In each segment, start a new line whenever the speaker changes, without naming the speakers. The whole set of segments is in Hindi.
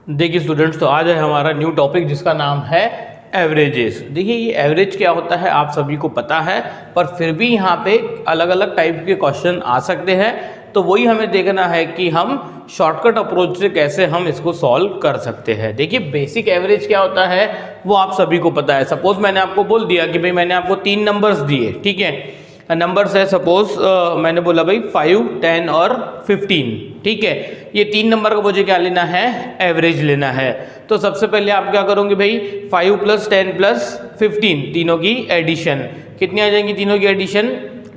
देखिए स्टूडेंट्स, तो आज है हमारा न्यू टॉपिक जिसका नाम है एवरेजेस। देखिए ये एवरेज क्या होता है आप सभी को पता है, पर फिर भी यहाँ पे अलग अलग टाइप के क्वेश्चन आ सकते हैं, तो वही हमें देखना है कि हम शॉर्टकट अप्रोच से कैसे हम इसको सॉल्व कर सकते हैं। देखिए बेसिक एवरेज क्या होता है वो आप सभी को पता है। सपोज मैंने आपको बोल दिया कि भाई मैंने आपको 3 नंबर्स दिए, ठीक है, नंबर्स है सपोज मैंने बोला भाई 5, 10 और 15, ठीक है। ये 3 नंबर का मुझे क्या लेना है, एवरेज लेना है। तो सबसे पहले आप क्या करोगे भाई, 5 + 10 + 15 तीनों की एडिशन कितनी आ जाएंगी, तीनों की एडिशन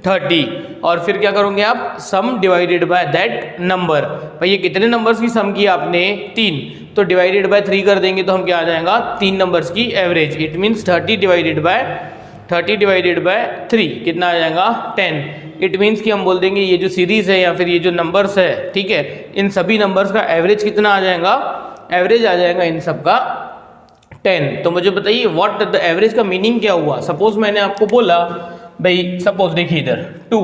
30। और फिर क्या करोगे आप, सम डिवाइडेड बाय दैट नंबर। भाई ये कितने नंबर्स की सम की आपने, 3, तो डिवाइडेड बाय 3 कर देंगे तो हम क्या आ जाएगा, 3 नंबर्स की average. It means 30 divided by 3 कितना आ जाएगा, 10। इट मीन्स कि हम बोल देंगे ये जो सीरीज है या फिर ये जो नंबर्स है, ठीक है, इन सभी नंबर्स का एवरेज कितना आ जाएगा, एवरेज आ जाएगा इन सब का 10। तो मुझे बताइए व्हाट द एवरेज का मीनिंग क्या हुआ। सपोज मैंने आपको बोला भाई, सपोज देखिए इधर 2,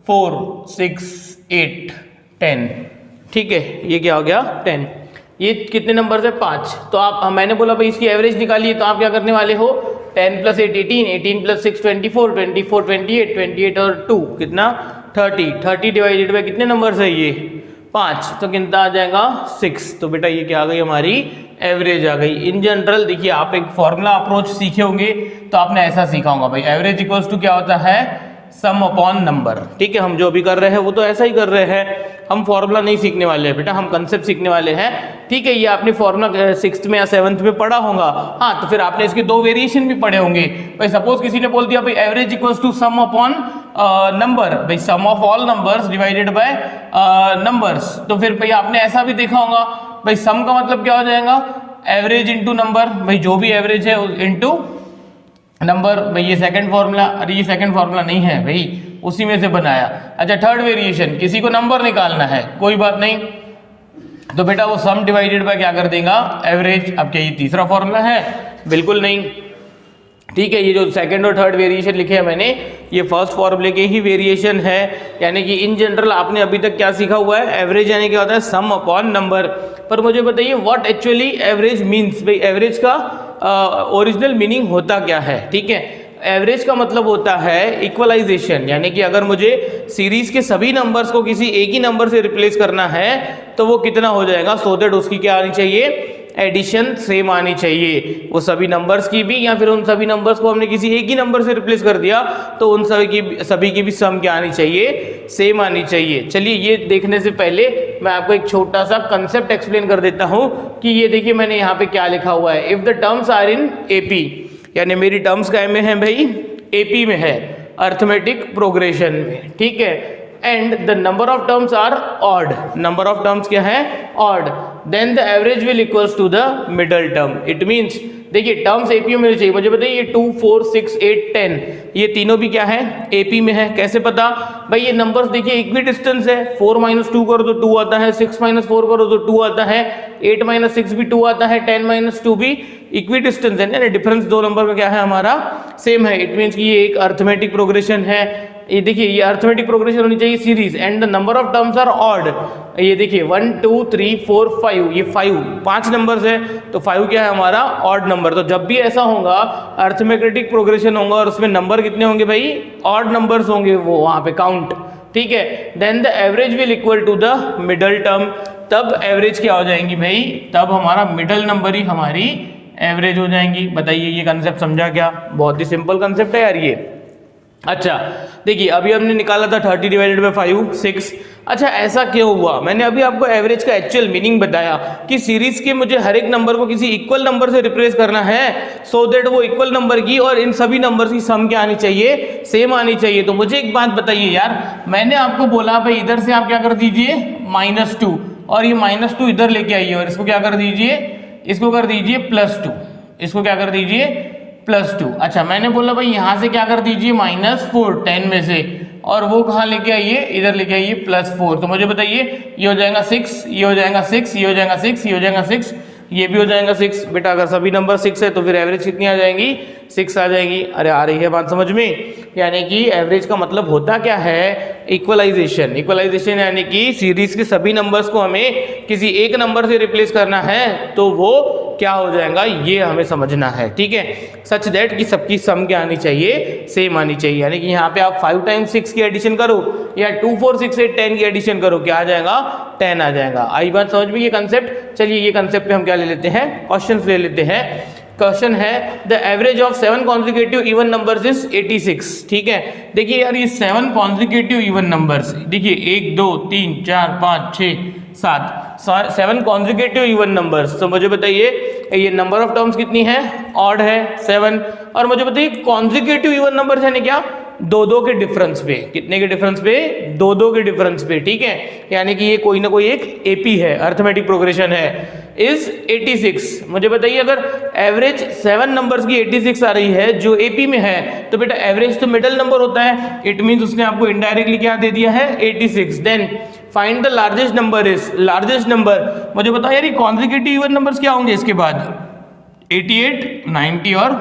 4, 6, 8, 10, ठीक है, ये क्या हो गया 10। ये कितने नंबर है, 5। तो आप मैंने बोला भाई इसकी एवरेज निकालिए, तो आप क्या करने वाले हो, 10 + 8 18, 18 + 6 24, 24 28, 28 और 2 कितना 30, 30 डिवाइडेड बाय कितने नंबर्स है ये 5, तो कितना आ जाएगा 6। तो बेटा ये क्या आ गई, हमारी एवरेज आ गई। इन जनरल देखिए आप एक फॉर्मूला अप्रोच सीखे होंगे, तो आपने ऐसा सीखा होगा भाई एवरेज इक्वल्स टू क्या होता है, सम अपॉन नंबर, ठीक है। हम जो भी कर रहे हैं वो तो ऐसा ही कर रहे हैं, हम फॉर्मूला नहीं सीखने वाले हैं बेटा, हम कंसेप्ट सीखने वाले हैं, ठीक है। ये आपने फॉर्मूला 6th में या 7th में पढ़ा होगा, हाँ, तो फिर आपने इसके 2 वेरिएशन भी पढ़े होंगे। भाई सपोज किसी ने बोल दिया भाई average equals to sum upon number, भाई sum of all numbers divided by numbers, तो फिर भाई आपने ऐसा भी देखा होगा, भाई सम का मतलब क्या हो जाएगा, एवरेज इंटू नंबर, भाई जो भी एवरेज है इंटू नंबर। भाई ये सेकंड फॉर्मूला, अरे ये सेकंड फॉर्मूला नहीं है भाई, उसी में से बनाया। अच्छा थर्ड वेरिएशन, किसी को नंबर निकालना है, कोई बात नहीं, तो बेटा वो सम डिवाइडेड बाय क्या कर देगा, एवरेज। अब क्या ये तीसरा फॉर्मूला है, बिल्कुल नहीं, ठीक है। ये जो सेकंड और थर्ड वेरिएशन लिखे हैं मैंने, ये फर्स्ट फॉर्मूले के ही वेरिएशन है। यानी कि इन जनरल आपने अभी तक क्या सीखा हुआ है, एवरेज यानी क्या होता है, सम अपॉन नंबर। पर मुझे बताइए व्हाट एक्चुअली एवरेज मीन्स, भाई एवरेज का ओरिजिनल मीनिंग होता क्या है, ठीक है। एवरेज का मतलब होता है इक्वलाइजेशन, यानी कि अगर मुझे सीरीज के सभी नंबर्स को किसी एक ही नंबर से रिप्लेस करना है तो वो कितना हो जाएगा, सो दैट उसकी क्या आनी चाहिए, एडिशन सेम आनी चाहिए, वो सभी नंबर्स की भी, या फिर उन सभी नंबर्स को हमने किसी एक ही नंबर से रिप्लेस कर दिया तो उन सभी की भी सम क्या आनी चाहिए, सेम आनी चाहिए। चलिए ये देखने से पहले मैं आपको एक छोटा सा कंसेप्ट एक्सप्लेन कर देता हूं कि ये देखिए मैंने यहाँ पे क्या लिखा हुआ है, if the terms are in AP, यानी मेरी टर्म्स क्या में है भाई, एपी में है, अर्थमेटिक प्रोग्रेशन में, ठीक है। And the number of terms are odd, number of terms क्या है, odd, then the average will equals to the middle term. It means देखिए टर्म्स एपी में चाहिए, मुझे बताइए ये 2, 4, 6, 8, 10 ये तीनों भी क्या है, एपी में है। कैसे पता, भाई ये नंबर्स देखिए इक्वी डिस्टेंस है, 4 - 2 करो तो 2 आता है, 6 - 4 करो तो 2 आता है, 8 - 6 भी 2 आता है, 10 - 2 भी इक्वी डिस्टेंस है ना, डिफरेंस दो नंबर का क्या है हमारा, सेम है। इट मीन्स कि ये एक अर्थमेटिक प्रोग्रेशन है। ये देखिए ये अर्थमेटिक प्रोग्रेशन होनी चाहिए series, and the number of terms are odd. ये देखिए 1, 2, 3, 4, 5, ये 5 नंबर्स है, तो 5 क्या है हमारा, ऑड नंबर। तो जब भी ऐसा होगा अर्थमेटिक प्रोग्रेशन होगा और उसमें नंबर कितने होंगे भाई, ऑड नंबर्स होंगे वो वहां पे काउंट, ठीक है। Then the average will equal to the middle term, तब एवरेज क्या हो जाएंगी भाई, तब हमारा मिडल नंबर ही हमारी एवरेज हो जाएंगी। बताइए ये कंसेप्ट समझा क्या, बहुत ही सिंपल कंसेप्ट है यार ये। अच्छा देखिए अभी हमने निकाला था 30 डिवाइडेड बाय 5, 6। अच्छा ऐसा क्यों हुआ, मैंने अभी आपको एवरेज का एक्चुअल मीनिंग बताया कि सीरीज के मुझे हर एक नंबर को किसी इक्वल नंबर से रिप्लेस करना है, सो दैट वो इक्वल नंबर की और इन सभी नंबर्स की सम क्या आनी चाहिए, सेम आनी चाहिए। तो मुझे एक बात बताइए यार, मैंने आपको बोला भाई इधर से आप क्या कर दीजिए -2, और ये -2 इधर लेके आइए और इसको क्या कर दीजिए, इसको कर दीजिए +2, इसको क्या कर दीजिए +2। अच्छा मैंने बोला भाई यहाँ से क्या कर दीजिए -4 10 में से, और वो कहाँ लेके आइए, इधर लेके आइए +4। तो मुझे बताइए ये हो जाएगा 6, ये हो जाएगा 6, ये हो जाएगा 6, ये हो जाएगा 6, ये भी हो जाएगा 6। बेटा अगर सभी नंबर 6 है तो फिर एवरेज कितनी आ जाएंगी, 6 आ जाएगी। अरे आ रही है बात समझ में। यानी कि एवरेज का मतलब होता क्या है, इक्वलाइजेशन। इक्वलाइजेशन यानी कि सीरीज के सभी नंबर्स को हमें किसी एक नंबर से रिप्लेस करना है तो वो क्या हो जाएगा, ये हमें समझना है, ठीक है। सच दैट कि सबकी सम क्या आनी चाहिए, सेम आनी चाहिए। यानी कि यहाँ पे आप 5 टाइम्स 6 की एडिशन करो या 2 4 6 8 10 की एडिशन करो, क्या आ जाएगा, 10 आ जाएगा। आई बात समझ में ये कंसेप्ट। चलिए ये कंसेप्ट पे हम क्या ले लेते हैं, क्वेश्चंस ले लेते हैं। क्वेश्चन है the average of 7 consecutive even numbers is 86, ठीक है। देखिए यार ये 7 कॉन्जिक्यूटिव इवन नंबर्स, देखिए 1 2 3 4 5 6 7 कॉन्जिक्यूटिव इवन नंबर्स। तो मुझे बताइए ये नंबर ऑफ टर्म्स कितनी है, ऑड है 7, और मुझे बताइए कॉन्जिक्यूटिव इवन नंबर्स यानी क्या, 2-2 के डिफरेंस पे, कितने के डिफरेंस पे, 2-2 के डिफरेंस पे, ठीक है। यानी कि ये कोई ना कोई एक एपी है, अर्थमेटिक प्रोग्रेशन है। इज 86, मुझे बताइए अगर एवरेज 7 नंबर्स की 86 आ रही है जो एपी में है, तो बेटा एवरेज तो मिडल नंबर होता है, इट मींस उसने आपको इनडायरेक्टली क्या दे दिया है, 86। Then find the largest number is, largest number मुझे बताओ यार ये कॉन्जिक्यूटिव इवन नंबर्स क्या होंगे इसके बाद, 88 90 और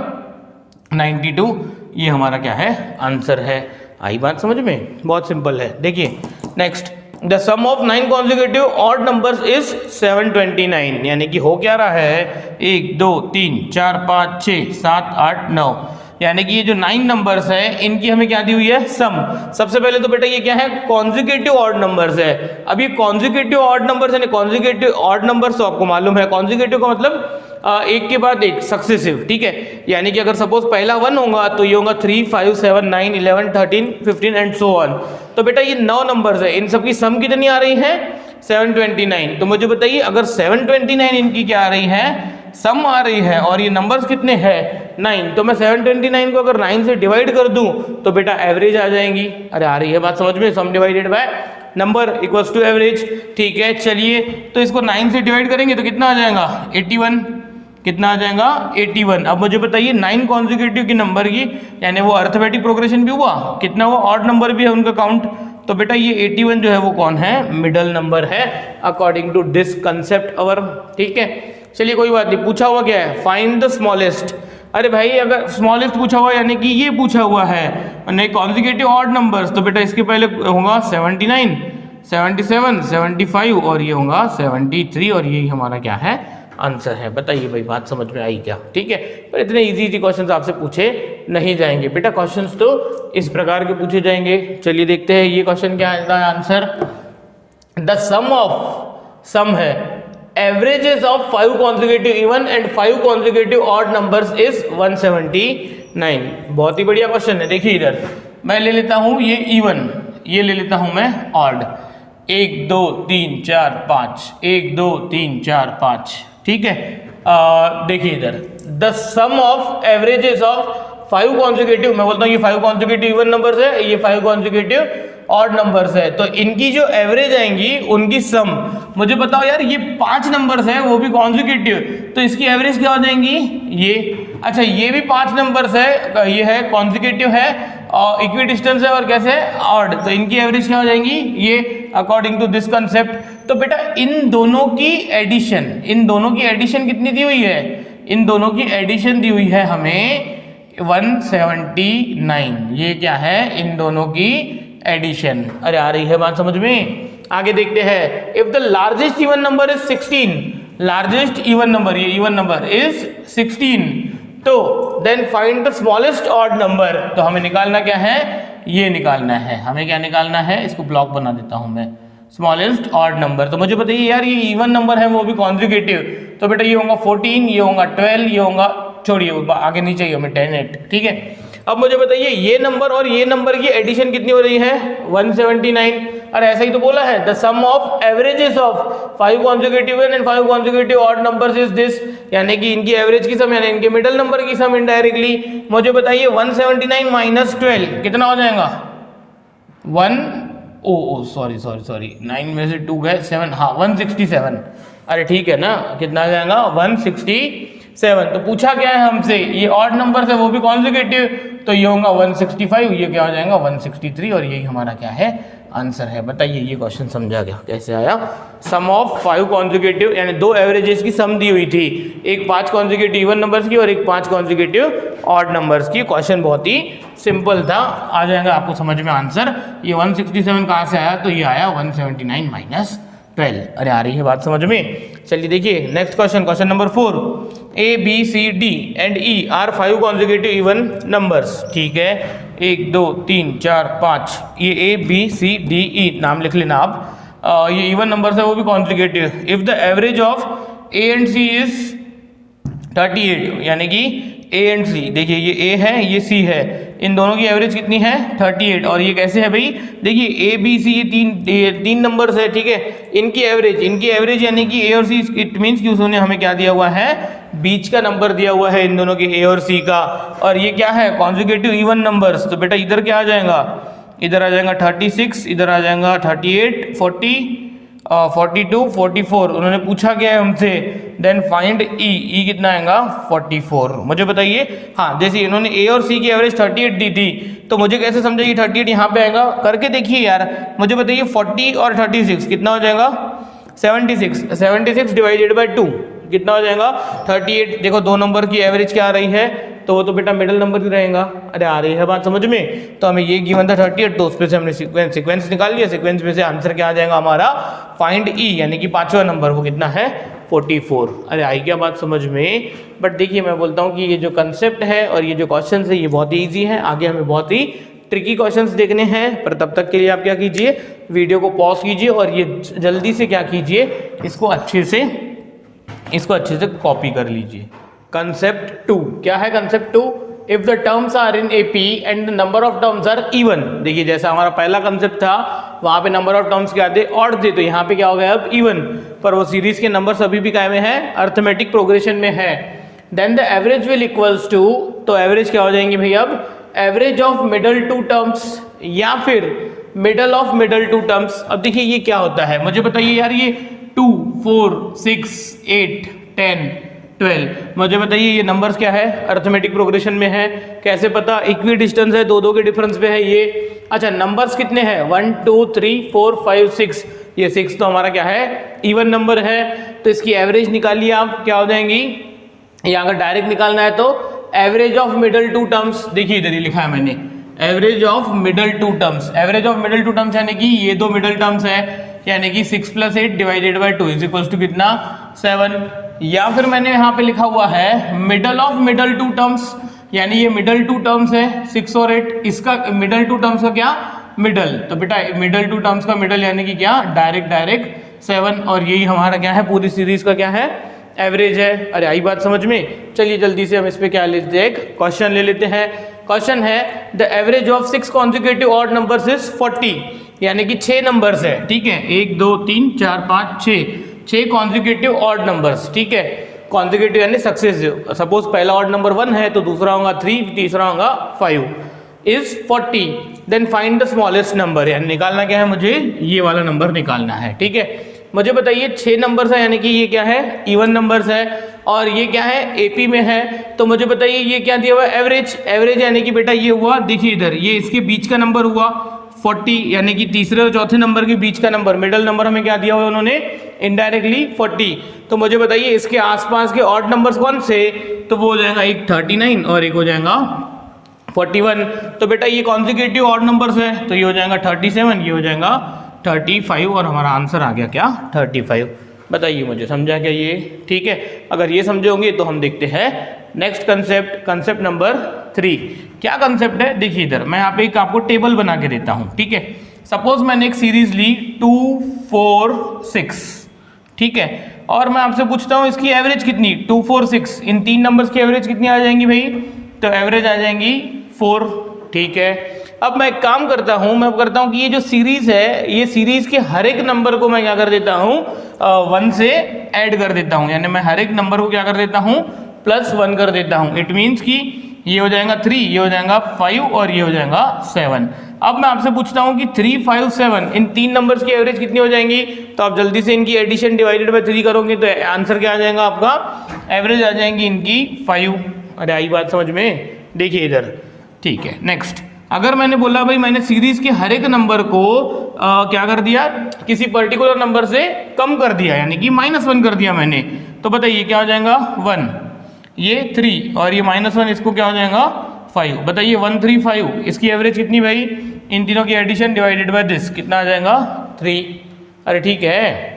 92, ये हमारा क्या है, आंसर है। आई बात समझ में, बहुत सिंपल है। देखिए next, the sum of 9 consecutive odd numbers is 729, यानी कि हो क्या रहा है, 1 2 3 4 5 6 7 8 9, यानी कि ये जो 9 नंबर्स है इनकी हमें क्या दी हुई है, सम। सबसे पहले तो बेटा ये क्या है, कॉन्जिक्यूटिव ऑड नंबर्स है। अब ये कॉन्जिक्यूटिव ऑड नंबर्स यानी कॉन्जिक्यूटिव ऑड नंबर्स तो आपको मालूम है, कॉन्जिक्यूटिव का मतलब एक के बाद एक, सक्सेसिव, ठीक है। यानी कि अगर सपोज पहला 1 होगा तो ये होगा 3 5 7 9 11 13 15 एंड सो ऑन। तो बेटा ये 9 नंबर्स है, इन सबकी सम कितनी आ रही है, 729। तो मुझे बताइए अगर 729 इनकी क्या आ रही है, सम आ रही है, और ये नंबर्स कितने हैं, 9, तो मैं 729 को अगर 9 से डिवाइड कर दूं तो बेटा एवरेज आ जाएंगी। अरे आ रही है बात समझ में, sum divided by number equals to average, ठीक है। चलिए तो इसको 9 से डिवाइड करेंगे तो कितना आ जाएगा, 81, कितना आ जाएगा, 81। अब मुझे बताइए 9 कॉन्जिक्यूटिव की नंबर की, यानी वो अर्थमेटिक प्रोग्रेशन भी हुआ, कितना वो ऑड नंबर भी है उनका काउंट, तो बेटा ये 81 जो है वो कौन है, मिडल नंबर है अकॉर्डिंग टू दिस कंसेप्ट अवर, ठीक है। चलिए कोई बात नहीं, पूछा हुआ क्या है, फाइंड द स्मॉलेस्ट। अरे भाई अगर स्मॉलेस्ट पूछा हुआ यानी कि ये पूछा हुआ है नहीं कॉन्जिक्यूटिव ऑड नंबर्स, तो बेटा इसके पहले होगा 79 77 75 और ये होगा 73, और यही हमारा क्या है, आंसर है। बताइए भाई बात समझ में आई क्या, ठीक है। पर इतने इजी क्वेश्चंस आपसे पूछे नहीं जाएंगे बेटा, क्वेश्चंस तो इस प्रकार के पूछे जाएंगे। चलिए देखते हैं ये क्वेश्चन क्या आता है आंसर। द सम ऑफ, सम है, averages of 5 consecutive even and 5 consecutive odd numbers is 179। बहुत ही बढ़िया क्वेश्चन है। देखिए इधर मैं ले लेता हूं ये इवन, ये ले लेता हूं मैं ऑड, 1 2 3 4 5, 1 2 3 4 5, ठीक है। देखिए इधर the sum of averages of 5 consecutive, मैं बोलता हूँ ये 5 कॉन्जिक्यूटिव इवन नंबर्स है, ये 5 कॉन्जिक्यूटिव ऑड नंबर्स है, तो इनकी जो एवरेज आएंगी उनकी सम। मुझे बताओ यार ये 5 नंबर्स है वो भी कॉन्जिक्यूटिव, तो इसकी एवरेज क्या हो जाएंगी, ये, अच्छा ये भी 5 नंबर्स है, ये है कॉन्जिक्यूटिव है और इक्वी डिस्टेंस है और कैसे ऑड, तो इनकी एवरेज क्या हो जाएंगी, ये अकॉर्डिंग टू दिस कंसेप्ट। तो बेटा इन दोनों की एडिशन, इन दोनों की एडिशन कितनी दी हुई है, इन दोनों की एडिशन दी हुई है हमें 179, ये क्या है, इन दोनों की एडिशन। अरे आ रही है बात समझ में, आगे देखते हैं। If the largest even number is 16, largest even number, ये इवन नंबर इज 16, तो then find the smallest odd number. तो हमें निकालना क्या है, ये निकालना है, हमें क्या निकालना है, इसको ब्लॉक बना देता हूं मैं, स्मॉलेस्ट ऑड नंबर। तो मुझे बताइए यार ये इवन नंबर है वो भी कॉन्जिक्यूटिव, तो बेटा ये होगा 14, ये होगा 12, ये होगा, छोड़िए आगे नहीं चाहिए हमें 10 8, ठीक है। अब मुझे बताइए ये नंबर और ये नंबर की एडिशन कितनी हो रही है, 179। और ऐसा ही तो बोला है the sum of averages of 5 consecutive and 5 consecutive odd numbers is this, यानी कि इनकी एवरेज की सम यानी इनके मिडिल नंबर की सम इनडायरेक्टली। मुझे बताइए 179 माइनस 12 कितना हो जाएगा, 9 में से 2 गए 7, हाँ 167। अरे ठीक है ना, कितना आ जाएगा 167। तो पूछा क्या है हमसे, ये ऑड नंबर है वो भी कॉन्जिक्यूटिव, तो ये होगा 165, ये क्या हो जाएगा 163, और यही हमारा क्या है, आंसर है। बताइए ये क्वेश्चन समझा गया कैसे आया। सम ऑफ 5 कॉन्जिक्यूटिव यानी 2 एवरेजेस की सम दी हुई थी, एक 5 कॉन्जिक्यूटिव इवन नंबर्स की और एक 5 कॉन्जिक्यूटिव ऑड नंबर्स की। क्वेश्चन बहुत ही सिंपल था, आ जाएगा आपको समझ में आंसर। ये 167 कहाँ से आया, तो ये आया 179 माइनस 12। अरे आ रही है बात समझ में। चलिए देखिए next question, question number 4, A B C D and E are 5 consecutive even numbers. ठीक है, 1 2 3 4 5, ये ए बी सी डी ई नाम लिख लेना आप। ये इवन नंबर्स है, वो भी consecutive. If the average of A and C is 38, यानी कि ए एंड सी, देखिए ये ए है ये सी है, इन दोनों की एवरेज कितनी है 38। और ये कैसे है भाई, देखिए ए बी सी ये तीन नंबर्स है, ठीक है, इनकी एवरेज यानी कि ए और सी, इट मीन्स कि उसने हमें क्या दिया हुआ है, बीच का नंबर दिया हुआ है इन दोनों के, ए और सी का। और ये क्या है, कॉन्जुगेटिव इवन नंबर्स। तो बेटा इधर क्या आ जाएगा, इधर आ जाएगा 36, इधर आ जाएगा 38, 40, 42, 44। उन्होंने पूछा क्या है हमसे, देन फाइंड ई कितना आएगा 44। मुझे बताइए, हाँ जैसे इन्होंने ए और सी की एवरेज 38 दी थी, तो मुझे कैसे समझा कि 38 यहाँ पे आएगा, करके देखिए यार। मुझे बताइए 40 और 36 कितना हो जाएगा, 76 डिवाइडेड बाई 2 कितना हो जाएगा 38। देखो दो नंबर की एवरेज क्या आ रही है, तो वो तो बेटा मिडिल नंबर ही रहेगा। अरे आ रही है बात समझ में। तो हमें ये गिवन था 38, तो उस पर से हमने सीक्वेंस निकाल लिया, सीक्वेंस में से आंसर क्या आ जाएगा हमारा, फाइंड ई, यानी कि पांचवा नंबर, वो कितना है 44। अरे आई क्या बात समझ में। बट देखिए मैं बोलता हूँ कि ये जो कंसेप्ट है और ये जो क्वेश्चन है ये बहुत ही ईजी है, आगे हमें बहुत ही ट्रिकी क्वेश्चंस देखने हैं। पर तब तक के लिए आप क्या कीजिए, वीडियो को पॉज कीजिए और ये जल्दी से क्या कीजिए, इसको अच्छे से कॉपी कर लीजिए। कंसेप्ट 2 क्या है, concept 2, if the terms are in AP and the number of terms are even. देखिए जैसा हमारा पहला कंसेप्ट था, वहां पे नंबर ऑफ टर्म्स क्या थे, ऑड थे, तो यहाँ पे क्या हो गया अब इवन। पर वो सीरीज के नंबर अभी भी काय में है, अर्थमेटिक प्रोग्रेशन में है। Then the average will equals to, तो एवरेज क्या हो जाएंगे भाई अब, average of middle two terms या फिर middle of middle two terms. अब देखिए ये क्या होता है, मुझे बताइए यार, ये 2, 4, 6, 8, 10, 12, मुझे बताइए ये नंबर्स क्या है, अर्थमेटिक प्रोग्रेशन में है। कैसे पता, इक्वी डिस्टेंस है, दो के डिफरेंस पे है ये। अच्छा नंबर्स कितने हैं, 1 2 3 4 5 6, ये 6 तो हमारा क्या है, इवन नंबर है। तो इसकी एवरेज निकालिए आप, क्या हो जाएंगी, या अगर डायरेक्ट निकालना है तो average of middle two terms, देखिए इधर ही लिखा है मैंने, average of middle two terms. Average of middle two terms यानी कि ये दो मिडल टर्म्स है, यानी कि 6 + 8 divided by 2 is equals to कितना 7। या फिर मैंने यहाँ पे लिखा हुआ है middle of middle two terms, यानी ये मिडल टू टर्म्स है 6 और 8, इसका मिडल टू टर्म्स का क्या मिडल, तो बेटा मिडल टू टर्म्स का मिडल यानी कि क्या, डायरेक्ट 7। और यही हमारा क्या है, पूरी सीरीज का क्या है, एवरेज है। अरे आई बात समझ में। चलिए जल्दी से हम इस पे क्या लेते हैं, एक क्वेश्चन ले लेते हैं। क्वेश्चन है the average of 6 consecutive odd numbers is 40, यानी कि 6 नंबर्स है, ठीक है, 1 2 3 4 5 6 कॉन्जिक्यूटिव ऑड नंबर्स, ठीक है, कॉन्जिक्यूटिव यानी सक्सेसिव। सपोज पहला ऑड नंबर 1 है तो दूसरा होगा 3, तीसरा होगा 5, is 40। Then find the smallest number, यानी निकालना क्या है मुझे, ये वाला नंबर निकालना है, ठीक है। मुझे बताइए 6 नंबर्स है, यानी कि ये क्या है, इवन नंबर्स है, और ये क्या है, एपी में है। तो मुझे बताइए ये क्या दिया हुआ है, एवरेज यानी कि बेटा ये हुआ, देखिए इधर ये इसके बीच का नंबर हुआ 40, यानी कि तीसरे और चौथे नंबर के बीच का नंबर, मिडल नंबर हमें क्या दिया हुआ है उन्होंने, इनडायरेक्टली 40। तो मुझे बताइए इसके आसपास के ऑड नंबर्स कौन से, तो वो हो जाएगा एक 39 और एक हो जाएगा 41। तो बेटा ये कॉन्जिक्यूटिव ऑड नंबर्स है, तो ये हो जाएगा 37, ये हो जाएगा 35, और हमारा आंसर आ गया क्या 35। बताइए मुझे समझा क्या ये, ठीक है। अगर ये समझे होंगे तो हम देखते हैं नेक्स्ट कंसेप्ट, कंसेप्ट नंबर 3। क्या कंसेप्ट है, देखिए इधर मैं यहाँ पे एक आपको टेबल बना के देता हूँ, ठीक है। सपोज मैंने एक सीरीज ली 2 4 6, ठीक है, और मैं आपसे पूछता हूँ इसकी एवरेज कितनी, 2 4 6, इन तीन नंबर्स की एवरेज कितनी आ जाएंगी भाई, तो एवरेज आ जाएंगी 4, ठीक है। अब मैं एक काम करता हूं, मैं करता हूं कि ये जो सीरीज है, ये सीरीज के हर एक नंबर को मैं क्या कर देता हूं, 1 से ऐड कर देता हूं, यानी मैं हर एक नंबर को क्या कर देता हूं, +1 कर देता हूं। इट मीन्स कि ये हो जाएगा 3, ये हो जाएगा 5 और ये हो जाएगा 7। अब मैं आपसे पूछता हूं कि 3 5 7 इन तीन नंबर्स की एवरेज कितनी हो जाएंगी, तो आप जल्दी से इनकी एडिशन डिवाइडेड बाय 3 करोगे तो आंसर क्या आ जाएगा आपका, एवरेज आ जाएंगी इनकी 5। अरे आई बात समझ में, देखिए इधर, ठीक है। नेक्स्ट, अगर मैंने बोला भाई मैंने सीरीज के हर एक नंबर को क्या कर दिया, किसी पर्टिकुलर नंबर से कम कर दिया, यानी कि -1 कर दिया मैंने, तो बताइए क्या हो जाएगा 1। ये 3 और ये -1, इसको क्या हो जाएगा 5। बताइए 135, इसकी एवरेज कितनी भाई, इन तीनों की एडिशन डिवाइडेड बाय दिस, कितना आ जाएगा 3। अरे ठीक है।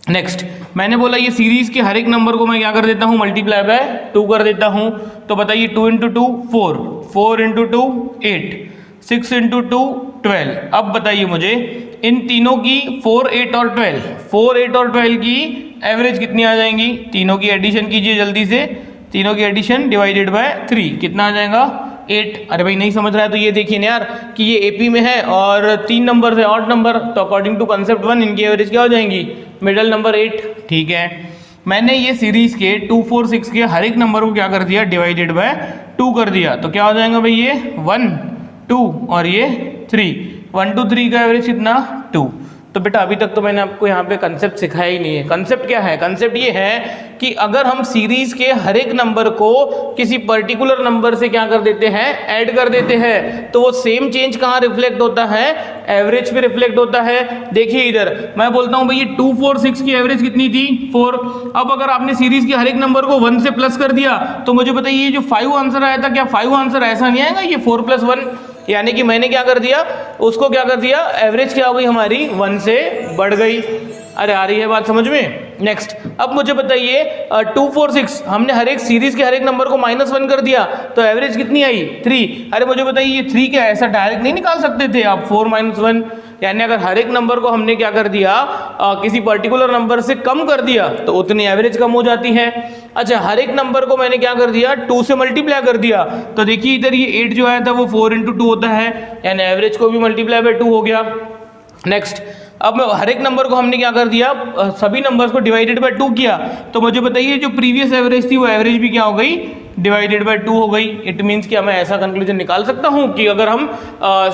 नेक्स्ट मैंने बोला ये सीरीज के हर एक नंबर को मैं क्या कर देता हूँ, मल्टीप्लाई बाय 2 कर देता हूँ। तो बताइए 2 × 2 4, 4 × 2 8, 6 × 2 12। अब बताइए मुझे इन तीनों की 4, 8 और 12, 4, 8 और 12 की एवरेज कितनी आ जाएंगी। तीनों की एडिशन कीजिए जल्दी से, तीनों की एडिशन डिवाइडेड बाय 3, कितना आ जाएगा 8। अरे भाई नहीं समझ रहा है तो ये देखिए ना यार कि ये एपी में है और 3 नंबर है ऑड नंबर, तो अकॉर्डिंग टू कंसेप्ट 1 इनकी एवरेज क्या हो जाएंगी, मिडल नंबर 8। ठीक है, मैंने ये सीरीज के 2, 4, 6 के हर एक नंबर को क्या कर दिया, डिवाइडेड बाय 2 कर दिया। तो क्या हो जाएगा भाई, ये 1, 2 और ये 3, 1, 2, 3 का एवरेज कितना 2। तो बेटा अभी तक तो मैंने आपको यहाँ पे कंसेप्ट सिखाया ही नहीं है। कंसेप्ट क्या है, कंसेप्ट ये है कि अगर हम सीरीज के हर एक नंबर को किसी पर्टिकुलर नंबर से क्या कर देते हैं, ऐड कर देते हैं, तो वो सेम चेंज कहाँ रिफ्लेक्ट होता है, एवरेज पे रिफ्लेक्ट होता है। देखिए इधर मैं बोलता हूँ भाई ये 2, 4, 6 की एवरेज कितनी थी 4। अब अगर आपने सीरीज के हर एक नंबर को 1 से प्लस कर दिया तो मुझे बताइए ये जो 5 आंसर आया था, क्या 5 आंसर ऐसा नहीं आएगा, ये 4 + 1, यानी कि मैंने क्या कर दिया, उसको क्या कर दिया, एवरेज क्या हो गई हमारी 1 से बढ़ गई। अरे आ रही है बात समझ में। नेक्स्ट अब मुझे बताइए 2, 4, 6 हमने हर एक सीरीज के हर एक नंबर को -1 कर दिया तो एवरेज कितनी आई 3। अरे मुझे बताइए ये 3 क्या ऐसा डायरेक्ट नहीं निकाल सकते थे आप, 4 - 1, यानी अगर हर एक नंबर को हमने क्या कर दिया, किसी पर्टिकुलर नंबर से कम कर दिया तो उतनी एवरेज कम हो जाती है। अच्छा हर एक नंबर को मैंने क्या कर दिया, 2 से मल्टीप्लाई कर दिया, तो देखिए इधर ये 8 जो आया था वो 4 × 2 होता है, यानी एवरेज को भी मल्टीप्लाई बाय 2 हो गया। नेक्स्ट अब हर एक नंबर को हमने क्या कर दिया, सभी नंबर्स को डिवाइडेड बाय 2 किया, तो मुझे बताइए जो प्रीवियस एवरेज थी वो एवरेज भी क्या हो गई, डिवाइडेड बाय 2 हो गई। इट मीन्स कि मैं ऐसा कंक्लूजन निकाल सकता हूं कि अगर हम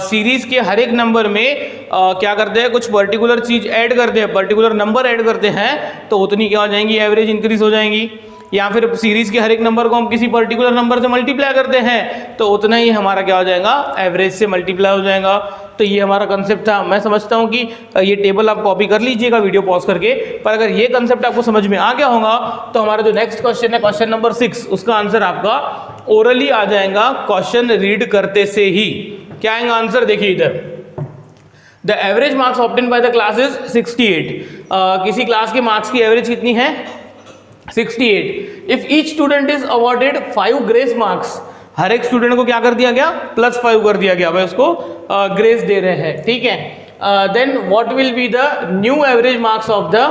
सीरीज के हर एक नंबर में क्या करते हैं, कुछ पर्टिकुलर चीज ऐड करते हैं, पर्टिकुलर नंबर ऐड करते हैं, तो उतनी क्या हो जाएंगी, एवरेज इंक्रीज हो जाएंगी। या फिर सीरीज के हर एक नंबर को हम किसी पर्टिकुलर नंबर से मल्टीप्लाई करते हैं तो उतना ही हमारा क्या हो जाएगा, एवरेज से मल्टीप्लाई हो जाएगा। तो ये हमारा कंसेप्ट था। मैं समझता हूँ कि ये टेबल आप कॉपी कर लीजिएगा वीडियो पॉज करके, पर अगर ये कंसेप्ट आपको समझ में आ गया होगा तो हमारा जो नेक्स्ट क्वेश्चन है, क्वेश्चन नंबर 6, उसका आंसर आपका ओरली आ जाएगा, क्वेश्चन रीड करते से ही। क्या आएगा आंसर, देखिए इधर, the average marks obtain by the class is 68। किसी क्लास के मार्क्स की एवरेज कितनी है 68। If each student is awarded 5 grace marks, हर एक स्टूडेंट को क्या कर दिया गया, +5 कर दिया गया, भाई उसको ग्रेस दे रहे हैं, ठीक है। Then what will be the new average marks of the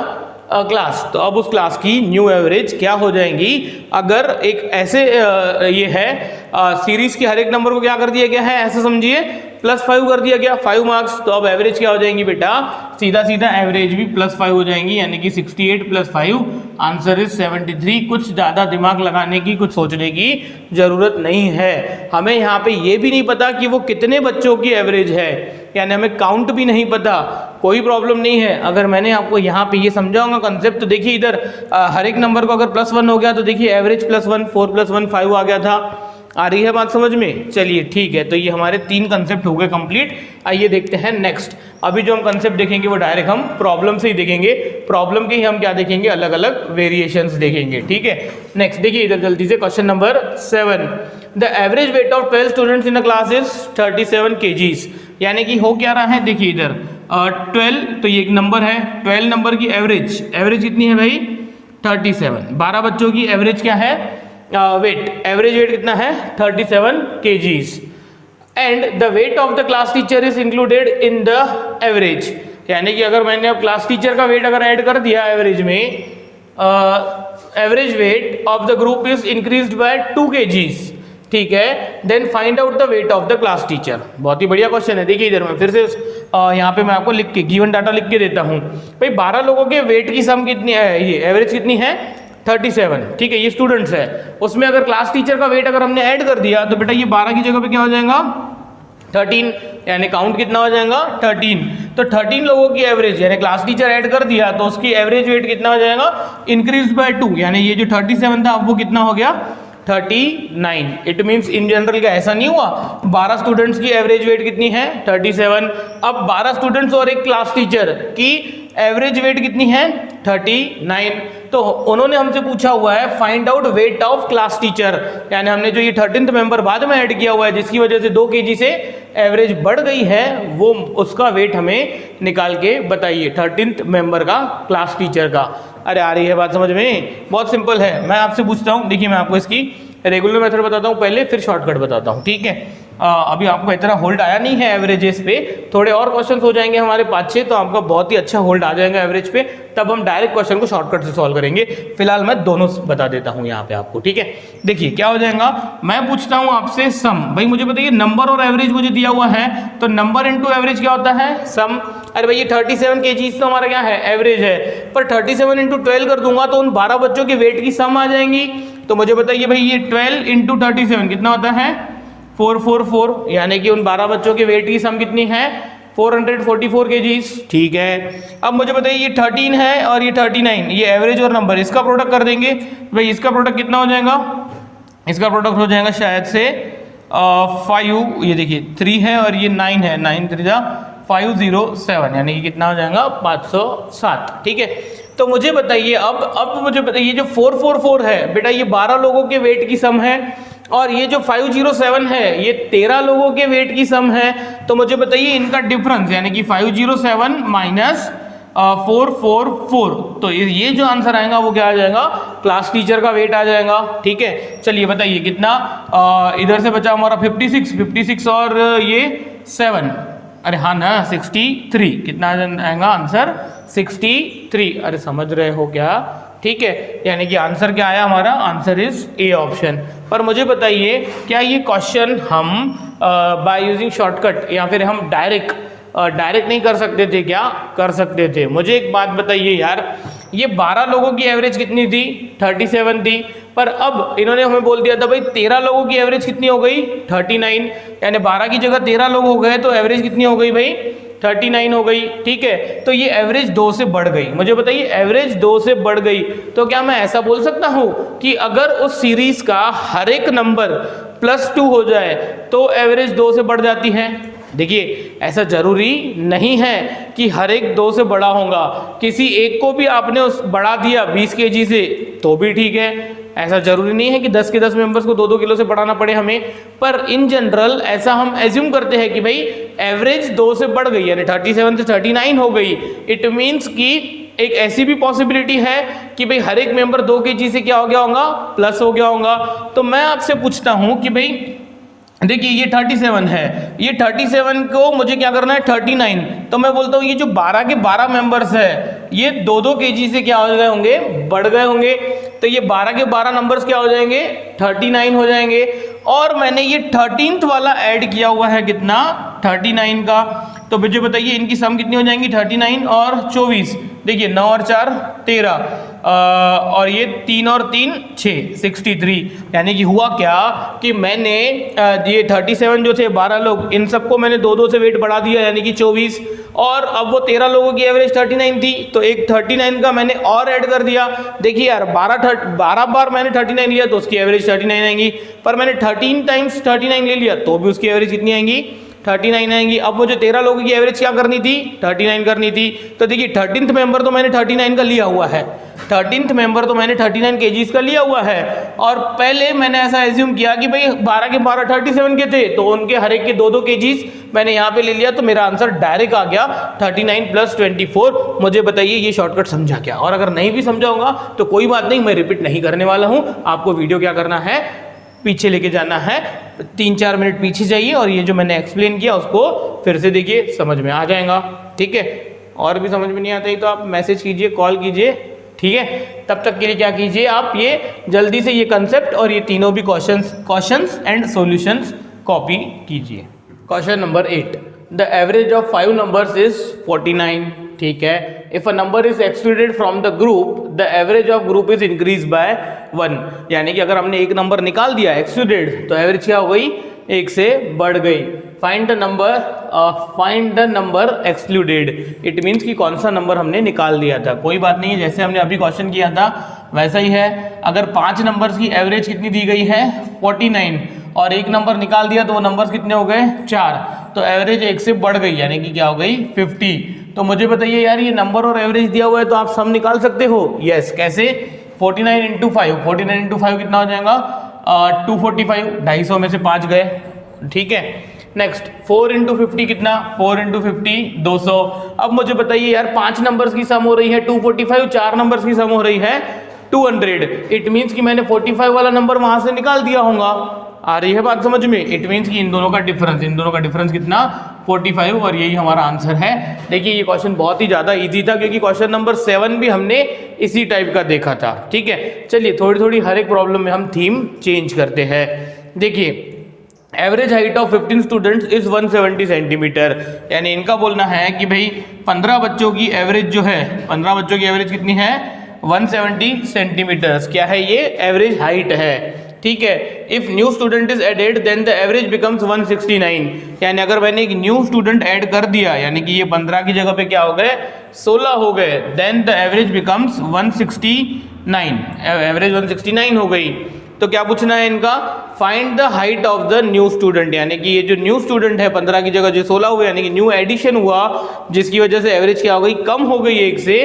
class, तो अब उस क्लास की न्यू एवरेज क्या हो जाएंगी। अगर एक ऐसे ये है सीरीज के हर एक नंबर को क्या कर दिया गया है, ऐसे समझिए +5 कर दिया गया, 5 मार्क्स, तो अब एवरेज क्या हो जाएंगी बेटा, सीधा सीधा एवरेज भी +5 हो जाएंगी, यानी कि 68 + 5 आंसर इज 73। कुछ ज़्यादा दिमाग लगाने की, कुछ सोचने की ज़रूरत नहीं है। हमें यहाँ पे ये भी नहीं पता कि वो कितने बच्चों की एवरेज है, यानी हमें काउंट भी नहीं पता, कोई प्रॉब्लम नहीं है। अगर मैंने आपको यहाँ पे ये समझाऊंगा कंसेप्ट, तो देखिए इधर हर एक नंबर को अगर +1 हो गया तो देखिए एवरेज +1, 4 + 1 5 आ गया था। आ रही है बात समझ में, चलिए ठीक है। तो ये हमारे 3 कंसेप्ट हो गए कंप्लीट। आइए देखते हैं नेक्स्ट। अभी जो हम कंसेप्ट देखेंगे वो डायरेक्ट हम प्रॉब्लम से ही देखेंगे, प्रॉब्लम के ही हम क्या देखेंगे, अलग अलग वेरिएशंस देखेंगे, ठीक है। नेक्स्ट देखिए इधर जल्दी से, question number 7, the average weight of 12 students in a class is 37 kgs। यानी कि हो क्या रहा है, देखिए इधर 12, तो ये एक नंबर है, 12 नंबर की एवरेज कितनी है भाई 37। 12 बच्चों की एवरेज क्या है, वेट, एवरेज वेट कितना है 37 kgs, and the weight of the class teacher is included in the average. यानी कि अगर मैंने अब क्लास टीचर का वेट अगर ऐड कर दिया एवरेज में, average weight of the group is increased by 2 kgs, ठीक है। Then find out the weight of the class teacher. बहुत ही बढ़िया क्वेश्चन है। देखिए इधर मैं फिर से यहाँ पे मैं आपको लिख के गिवन डाटा लिख के देता हूँ भाई, 12 लोगों के वेट की सम कितनी है, ये एवरेज कितनी है 37, ठीक है। ये स्टूडेंट्स है, उसमें अगर क्लास टीचर का वेट अगर हमने ऐड कर दिया तो बेटा ये 12 की जगह पे क्या हो जाएगा 13, यानी काउंट कितना हो जाएगा 13। तो 13 लोगों की एवरेज, यानी क्लास टीचर ऐड कर दिया तो उसकी एवरेज वेट कितना हो जाएगा, इंक्रीज बाय 2, यानी ये जो 37 था अब वो कितना हो गया 39। इट मीन्स इन जनरल क्या ऐसा नहीं हुआ, 12 स्टूडेंट्स की एवरेज वेट कितनी है 37। अब 12 स्टूडेंट्स और एक क्लास टीचर की एवरेज वेट कितनी है 39। तो उन्होंने हमसे पूछा हुआ है find out weight of class teacher, यानी हमने जो ये 13th मेंबर बाद में ऐड किया हुआ है जिसकी वजह से 2 kg से एवरेज बढ़ गई है, वो उसका वेट हमें निकाल के बताइए 13th मेंबर का क्लास टीचर का। अरे आ रही है बात समझ में? बहुत सिंपल है। मैं आपसे पूछता हूँ, देखिए मैं आपको इसकी रेगुलर मेथड बताता हूँ पहले, फिर शॉर्टकट बताता हूँ, ठीक है। अभी आपको इतना होल्ड आया नहीं है एवरेजेस पे, थोड़े और क्वेश्चंस हो जाएंगे हमारे 5-6 तो आपका बहुत ही अच्छा होल्ड आ जाएगा एवरेज पे, तब हम डायरेक्ट क्वेश्चन को शॉर्टकट से सॉल्व करेंगे। फिलहाल मैं दोनों बता देता हूँ यहाँ पे आपको, ठीक है। देखिए क्या हो जाएगा, मैं पूछता हूँ आपसे सम, भाई मुझे बताइए नंबर और एवरेज मुझे दिया हुआ है, तो नंबर इंटू एवरेज क्या होता है सम। अरे भाई ये 37 kg तो हमारा क्या है एवरेज है, पर 37 इंटू 12 कर दूंगा तो उन 12 बच्चों के वेट की सम आ जाएंगी। तो मुझे बताइए भाई ये 12 इंटू 37 कितना होता है 444, यानी कि उन 12 बच्चों के वेट की सम कितनी है 444 kgs, ठीक है। अब मुझे बताइए ये 13 है और ये 39, ये एवरेज और नंबर इसका प्रोडक्ट कर देंगे, भाई इसका प्रोडक्ट कितना हो जाएगा, इसका प्रोडक्ट हो जाएगा शायद से 5, ये देखिए 3 है और ये 9 है, 9 3 507, यानी कि कितना हो जाएगा 507, ठीक है। तो मुझे बताइए अब मुझे बताइए जो 444 है बेटा ये 12 लोगों के वेट की सम है, और ये जो 507 है ये 13 लोगों के वेट की सम है। तो मुझे बताइए इनका डिफरेंस, यानी कि 507 माइनस 444, तो ये जो आंसर आएगा वो क्या आ जाएगा क्लास टीचर का वेट आ जाएगा, ठीक है। चलिए बताइए कितना, इधर से बचा हमारा 56 और ये 7, अरे हाँ ना 63, कितना आएगा आंसर 63। अरे समझ रहे हो क्या, ठीक है। यानी कि आंसर क्या आया हमारा, आंसर इज ए ऑप्शन। पर मुझे बताइए क्या ये क्वेश्चन हम बाय यूजिंग शॉर्टकट या फिर हम डायरेक्ट नहीं कर सकते थे, क्या कर सकते थे। मुझे एक बात बताइए यार, ये 12 लोगों की एवरेज कितनी थी 37 थी, पर अब इन्होंने हमें बोल दिया था भाई 13 लोगों की एवरेज कितनी हो गई 39, यानी 12 की जगह 13 लोग हो गए तो एवरेज कितनी हो गई भाई 39 हो गई, ठीक है। तो ये एवरेज 2 से बढ़ गई, मुझे बताइए एवरेज 2 से बढ़ गई, तो क्या मैं ऐसा बोल सकता हूँ कि अगर उस सीरीज का हर एक नंबर +2 हो जाए तो एवरेज 2 से बढ़ जाती है। देखिए ऐसा जरूरी नहीं है कि हर एक 2 से बड़ा होगा, किसी एक को भी आपने उस बढ़ा दिया 20 kg से तो भी ठीक है, ऐसा जरूरी नहीं है कि 10 के 10 मेंबर्स को 2-2 किलो से बढ़ाना पड़े हमें। पर इन जनरल ऐसा हम एज्यूम करते हैं कि भाई एवरेज 2 से बढ़ गई, यानी 37 से 39 हो गई। इट मीन्स कि एक ऐसी भी पॉसिबिलिटी है कि भाई हर एक मेंबर 2 kg से क्या हो गया होगा प्लस हो गया होगा। तो मैं आपसे पूछता हूँ कि भाई देखिए ये 37 है, ये 37 को मुझे क्या करना है 39, तो मैं बोलता हूँ ये जो 12 के 12 मेंबर्स है ये 2-2 kg से क्या हो गए होंगे बढ़ गए होंगे, तो ये 12 के 12 नंबर्स क्या हो जाएंगे 39 हो जाएंगे। और मैंने ये 13th वाला ऐड किया हुआ है कितना 39 का, तो मुझे बताइए इनकी सम कितनी हो जाएंगी 39 और 24, देखिए 9 और 4 13, और ये 3 और 3 6 63, यानी कि हुआ क्या कि मैंने ये 37 जो थे 12 लोग इन सबको मैंने 2-2 से वेट बढ़ा दिया, यानी कि 24, और अब वो 13 लोगों की एवरेज 39 थी तो एक 39 का मैंने और ऐड कर दिया। देखिए यार 12 बार मैंने 39 लिया तो उसकी एवरेज 39 आएंगी, पर मैंने 13 टाइम्स 39 ले लिया तो भी उसकी एवरेज कितनी आएंगी 39 आएंगी। अब मुझे 13 लोगों की एवरेज क्या करनी थी 39 करनी थी, तो देखिए 13th मेंबर तो मैंने 39 का लिया हुआ है, 13th मेंबर तो मैंने 39 kgs का लिया हुआ है, और पहले मैंने ऐसा एज्यूम किया कि भाई 12 के 12 37 के थे तो उनके हर एक के 2-2 kgs मैंने यहाँ पे ले लिया, तो मेरा आंसर डायरेक्ट आ गया 39 + 24। मुझे बताइए ये शॉर्टकट समझा क्या, और अगर नहीं भी समझा होगा तो कोई बात नहीं, मैं रिपीट नहीं करने वाला हूँ। आपको वीडियो क्या करना है पीछे लेके जाना है, 3-4 मिनट पीछे जाइए और ये जो मैंने एक्सप्लेन किया उसको फिर से देखिए, समझ में आ जाएगा, ठीक है। और भी समझ में नहीं आता है तो आप मैसेज कीजिए, कॉल कीजिए, ठीक है। तब तक के लिए क्या कीजिए आप ये जल्दी से ये कंसेप्ट और ये तीनों भी क्वेश्चंस एंड सॉल्यूशंस कॉपी कीजिए। Question number 8, the average of 5 numbers is 49, ठीक है। If a number is excluded from the group the average of group is increase bye 1, यानी कि अगर हमने एक नंबर निकाल दिया एक्सक्लूडेड तो एवरेज क्या हो गई 1 से बढ़ गई। Find the number excluded, it means कि कौन सा नंबर हमने निकाल दिया था। कोई बात नहीं है, जैसे हमने अभी क्वेश्चन किया था वैसा ही है। अगर 5 नंबर्स की एवरेज कितनी दी गई है 49 और एक नंबर निकाल दिया तो वो नंबर्स कितने हो गए 4, तो एवरेज 1 से बढ़ गई, यानी कि क्या हो गई 50। तो मुझे बताइए यार, ये नंबर और एवरेज दिया हुआ है तो आप सम निकाल सकते हो। यस, कैसे? 49 इंटू 5, 49 इंटू 5 कितना हो जाएगा? 245, 250 में से 5 गए, ठीक है। नेक्स्ट 4 इंटू 50 कितना? 4 इंटू 50 200। अब मुझे बताइए यार, 5 नंबर्स की सम हो रही है 245, 4 नंबर्स की सम हो रही है 200। इट मीन्स कि मैंने 45 वाला नंबर वहां से निकाल दिया होगा। आ रही है बात समझ में? इट मीन्स कि इन दोनों का डिफरेंस कितना? 45, और यही हमारा आंसर है। देखिए ये क्वेश्चन बहुत ही ज़्यादा इजी था, क्योंकि क्वेश्चन नंबर 7 भी हमने इसी टाइप का देखा था, ठीक है। चलिए थोड़ी थोड़ी हर एक प्रॉब्लम में हम थीम चेंज करते हैं। देखिए, average height of 15 students is 170 centimetre, यानी इनका बोलना है कि भाई 15 बच्चों की एवरेज जो है, 15 बच्चों की एवरेज कितनी है? 170 सेंटीमीटर्स। क्या है ये? एवरेज हाइट है, ठीक है। If new student is added then the average becomes 169, यानी अगर मैंने एक न्यू स्टूडेंट ऐड कर दिया, यानी कि ये 15 की जगह पे क्या हो गए? 16 हो गए, then the average becomes 169, average 169 हो गई। तो क्या पूछना है इनका? Find the height of the new student, यानी कि ये जो न्यू स्टूडेंट है 15 की जगह जो 16 हुए, यानी कि न्यू एडिशन हुआ, जिसकी वजह से एवरेज क्या हो गई? कम हो गई एक से,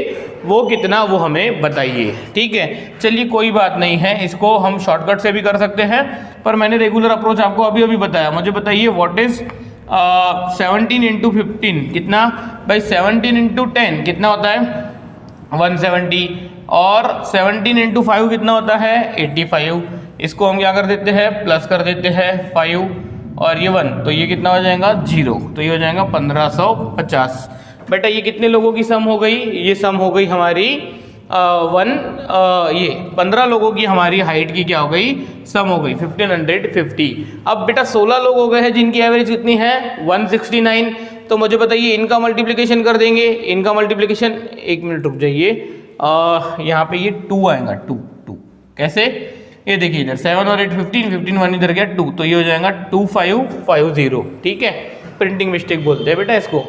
वो कितना, वो हमें बताइए, ठीक है। चलिए कोई बात नहीं है, इसको हम शॉर्टकट से भी कर सकते हैं, पर मैंने रेगुलर अप्रोच आपको अभी अभी बताया। मुझे बताइए व्हाट इज 17 इंटू 15 कितना? भाई 17 इंटू 10 कितना होता है? 170, और 17 इंटू 5 कितना होता है? 85। इसको हम क्या कर देते हैं? प्लस कर देते हैं 5 और ये 1, तो ये कितना हो जाएगा? 0, तो ये हो जाएगा 1550। बेटा ये कितने लोगों की सम हो गई? ये सम हो गई हमारी ये 15 लोगों की हमारी हाइट की क्या हो गई? सम हो गई 1550। अब बेटा 16 लोग हो गए हैं जिनकी एवरेज कितनी है? 169। तो मुझे बताइए इनका मल्टीप्लिकेशन कर देंगे, इनका मल्टीप्लिकेशन, एक मिनट रुक जाइए, यहाँ पे ये 2 आएगा, 2 कैसे? ये देखिए इधर 7 और 8 15, 15 1 इधर गया 2, तो ये हो जाएगा 2550, ठीक है। प्रिंटिंग मिस्टेक बोलते हैं बेटा इसको।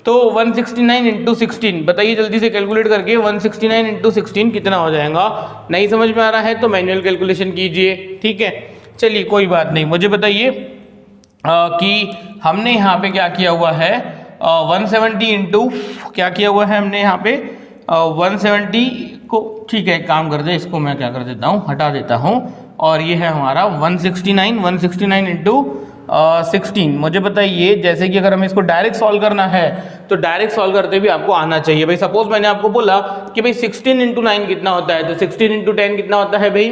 तो 169 इंटू 16, बताइए जल्दी से कैलकुलेट करके, 169 इंटू 16 कितना हो जाएगा? नहीं समझ में आ रहा है तो मैनुअल कैलकुलेशन कीजिए, ठीक है। चलिए कोई बात नहीं, मुझे बताइए कि हमने यहाँ पे क्या किया हुआ है? 170 इंटू क्या किया हुआ है हमने यहाँ पे? 170 को, ठीक है एक काम करते हैं, इसको मैं क्या कर देता हूँ, हटा देता हूँ, और ये है हमारा 169 इंटू 16। मुझे बताइए जैसे कि अगर हमें इसको डायरेक्ट सॉल्व करना है तो डायरेक्ट सॉल्व करते भी आपको आना चाहिए। भाई सपोज मैंने आपको बोला कि भाई 16 इंटू 9 कितना होता है, तो 16 इंटू 10 कितना होता है भाई?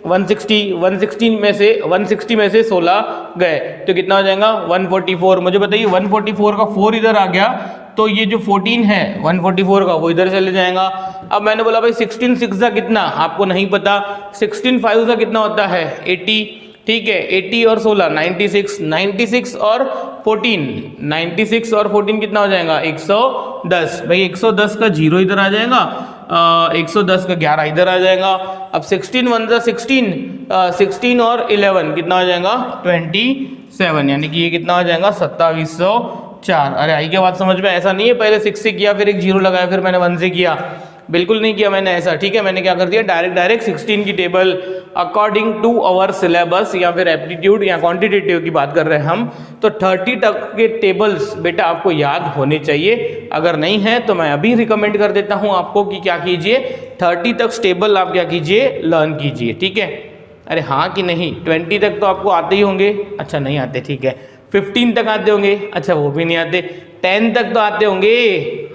160 में से 16 गए तो कितना हो जाएगा? 144। मुझे बताइए 144 का 4 इधर आ गया, तो ये जो 14 है 144 का वो इधर चले जाएगा। अब मैंने बोला भाई 16 6 का कितना, आपको नहीं पता। 16 5 का कितना होता है? 80, ठीक है। 80 और 16 96 और 14, 96 और 14 कितना हो जाएगा? 110। भाई 110 का 0 इधर आ जाएगा, 110 का 11 इधर आ जाएगा। अब 16 1 16, 16 और 11 कितना हो जाएगा? 27, यानी कि ये कितना हो जाएगा? 2704। अरे आई क्या बात समझ में? ऐसा नहीं है पहले 6 से किया फिर एक 0 लगाया फिर मैंने 1 से किया, बिल्कुल नहीं किया मैंने ऐसा, ठीक है। मैंने क्या कर दिया, डायरेक्ट 16 की table according to our syllabus, या फिर एप्टीट्यूड या क्वांटिटेटिव की बात कर रहे हैं हम, तो 30 तक के टेबल्स बेटा आपको याद होने चाहिए। अगर नहीं है तो मैं अभी रिकमेंड कर देता हूं आपको कि क्या कीजिए, 30 तक टेबल आप क्या कीजिए, लर्न कीजिए, ठीक है। अरे हाँ कि नहीं? 20 तक तो आपको आते ही होंगे, अच्छा नहीं आते, ठीक है। 15 तक आते होंगे, अच्छा वो भी नहीं आते। 10 तक तो आते होंगे,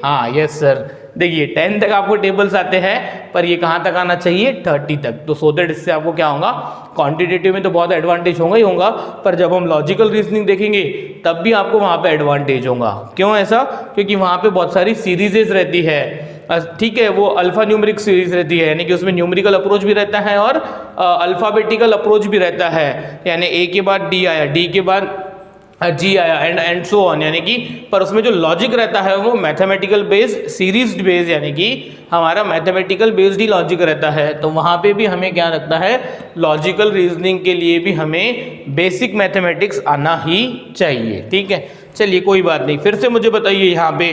हाँ यस सर। देखिए 10 तक आपको टेबल्स आते हैं, पर ये कहाँ तक आना चाहिए? 30 तक। तो सो दैट इससे आपको क्या होगा, क्वांटिटेटिव में तो बहुत एडवांटेज होगा ही होगा, पर जब हम लॉजिकल रीजनिंग देखेंगे तब भी आपको वहाँ पे एडवांटेज होगा। क्यों ऐसा? क्योंकि वहाँ पे बहुत सारी सीरीजेज रहती है, ठीक है। वो अल्फा न्यूमेरिक सीरीज रहती है, यानी कि उसमें न्यूमेरिकल अप्रोच भी रहता है और अल्फाबेटिकल अप्रोच भी रहता है, यानी ए के बाद डी आया, डी के बाद जी आया, एंड सो ऑन, यानी कि पर उसमें जो लॉजिक रहता है वो मैथमेटिकल बेस्ड, सीरीज बेस्ड, यानी कि हमारा मैथमेटिकल बेस्ड ही लॉजिक रहता है। तो वहाँ पे भी हमें क्या लगता है, लॉजिकल रीजनिंग के लिए भी हमें बेसिक मैथमेटिक्स आना ही चाहिए, ठीक है। चलिए कोई बात नहीं, फिर से मुझे बताइए यहाँ पे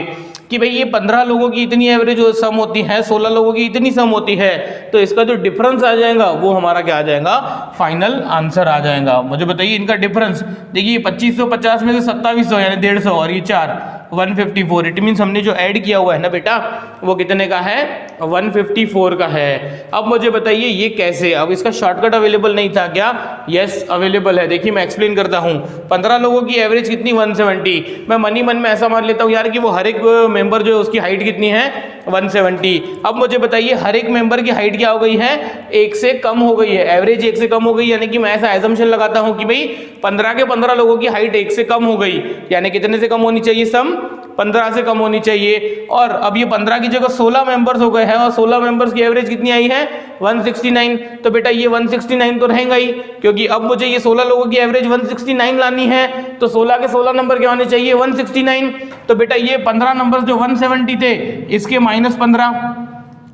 कि भाई ये 15 लोगों की इतनी एवरेज सम होती है, 16 लोगों की इतनी सम होती है, तो इसका जो डिफरेंस आ जाएगा वो हमारा क्या आ जाएगा, फाइनल आंसर आ जाएगा। मुझे बताइए इनका डिफरेंस, देखिए 2550 में से 2700 यानी 150 और ये 4, 154। इट मीन्स हमने जो ऐड किया हुआ है ना बेटा वो कितने का है, 154 का है। अब मुझे बताइए ये कैसे, अब इसका शॉर्टकट अवेलेबल नहीं था क्या? यस अवेलेबल है। देखिए मैं एक्सप्लेन करता हूँ। 15 लोगों की एवरेज कितनी, 170। मैं मन ही मन में ऐसा मान लेता हूँ यार कि वो हर एक मेंबर जो है उसकी हाइट कितनी है, 170। अब मुझे बताइए हर एक मेंबर की हाइट क्या हो गई है, 1 से कम हो गई है, एवरेज 1 से कम हो गई, यानी कि मैं ऐसा एजम्पशन लगाता हूं कि भाई 15 के 15 लोगों की हाइट 1 से कम हो गई, यानी कितने से कम होनी चाहिए, सम 15 से कम होनी चाहिए। और अब ये 15 की जगह 16 मेंबर्स हो गए हैं और 16 मेंबर्स की एवरेज कितनी आई है, 169। तो बेटा ये 169 तो रहेगा ही, क्योंकि अब मुझे ये 16 लोगों की एवरेज 169 लानी है, तो 16 के 16 नंबर क्या होने चाहिए, 169। तो बेटा ये 15 नंबर जो 170 थे इसके -15,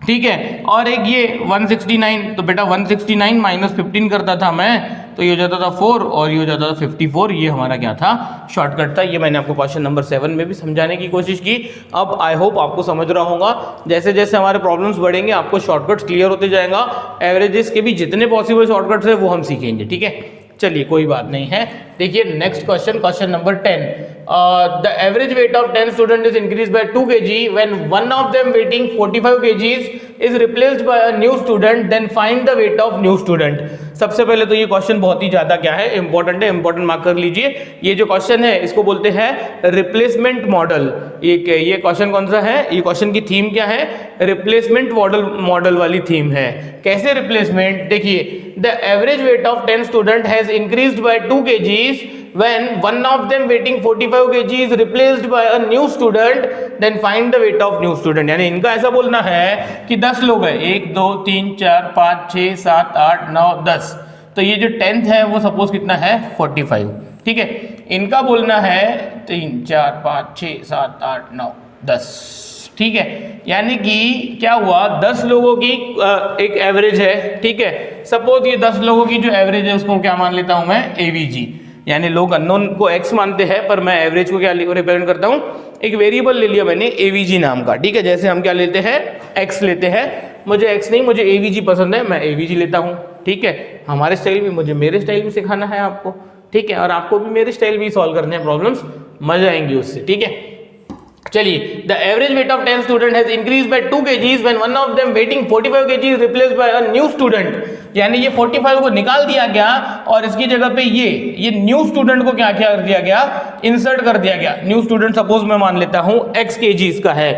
ठीक है, और एक ये 169, तो बेटा 169 माइनस 15 करता था मैं, तो ये हो जाता था 4 और ये हो जाता था 54। ये हमारा क्या था, शॉर्टकट था। ये मैंने आपको क्वेश्चन नंबर 7 में भी समझाने की कोशिश की। अब आई होप आपको समझ रहा होगा। जैसे जैसे हमारे प्रॉब्लम्स बढ़ेंगे आपको शॉर्टकट्स क्लियर होते जाएगा। एवरेजेस के भी जितने पॉसिबल शॉर्टकट्स है वो हम सीखेंगे, ठीक है। चलिए कोई बात नहीं है। देखिए next question, question number 10। The average weight of 10 student is increase by 2 kg when one of them weighting 45 kgs is replaced by a new student, then find the weight of new student. सबसे पहले तो ये क्वेश्चन बहुत ही ज्यादा क्या है, इंपॉर्टेंट है, इंपॉर्टेंट मार्क कर लीजिए। ये जो क्वेश्चन है इसको बोलते हैं रिप्लेसमेंट मॉडल। ये क्वेश्चन कौन सा है, ये क्वेश्चन की थीम क्या है, रिप्लेसमेंट मॉडल वाली थीम है। कैसे रिप्लेसमेंट, देखिए the average weight of 10 student has increased by 2 kgs when one of them waiting 45 kg is replaced by a new student, then find the weight of new student। यानी इनका ऐसा बोलना है कि 10 लोग हैं, 1 2 3 4 5 6 7 8 9 10, तो ये जो 10th है वो सपोज कितना है, 45, ठीक है। इनका बोलना है 3 4 5 6 7 8 9 10, ठीक है। यानी कि क्या हुआ, 10 लोगों की एक एवरेज है, ठीक है। सपोज ये 10 लोगों की जो एवरेज है उसको क्या मान लेता हूं मैं, एवीजी, यानी लोग अननोन को x मानते हैं पर मैं एवरेज को क्या रिप्रेजेंट करता हूं, एक वेरिएबल ले लिया मैंने एवीजी नाम का, ठीक है। जैसे हम क्या लेते हैं, x लेते हैं, मुझे x नहीं मुझे एवीजी पसंद है, मैं एवीजी लेता हूं, ठीक है। हमारे स्टाइल में, मुझे मेरे स्टाइल में सिखाना है आपको, ठीक है, और आपको भी मेरे स्टाइल में सॉल्व करने हैं प्रॉब्लम्स, मजा आएंगी उससे, ठीक है। चलिए, the average weight of 10 student has increase by 2 kgs when one of them weighting 45 kg is replaced by a new student. यानी ये 45 को निकाल दिया गया और इसकी जगह पे ये न्यू स्टूडेंट को क्या कर दिया गया, इंसर्ट कर दिया गया। न्यू स्टूडेंट सपोज मैं मान लेता हूं x kgs का है,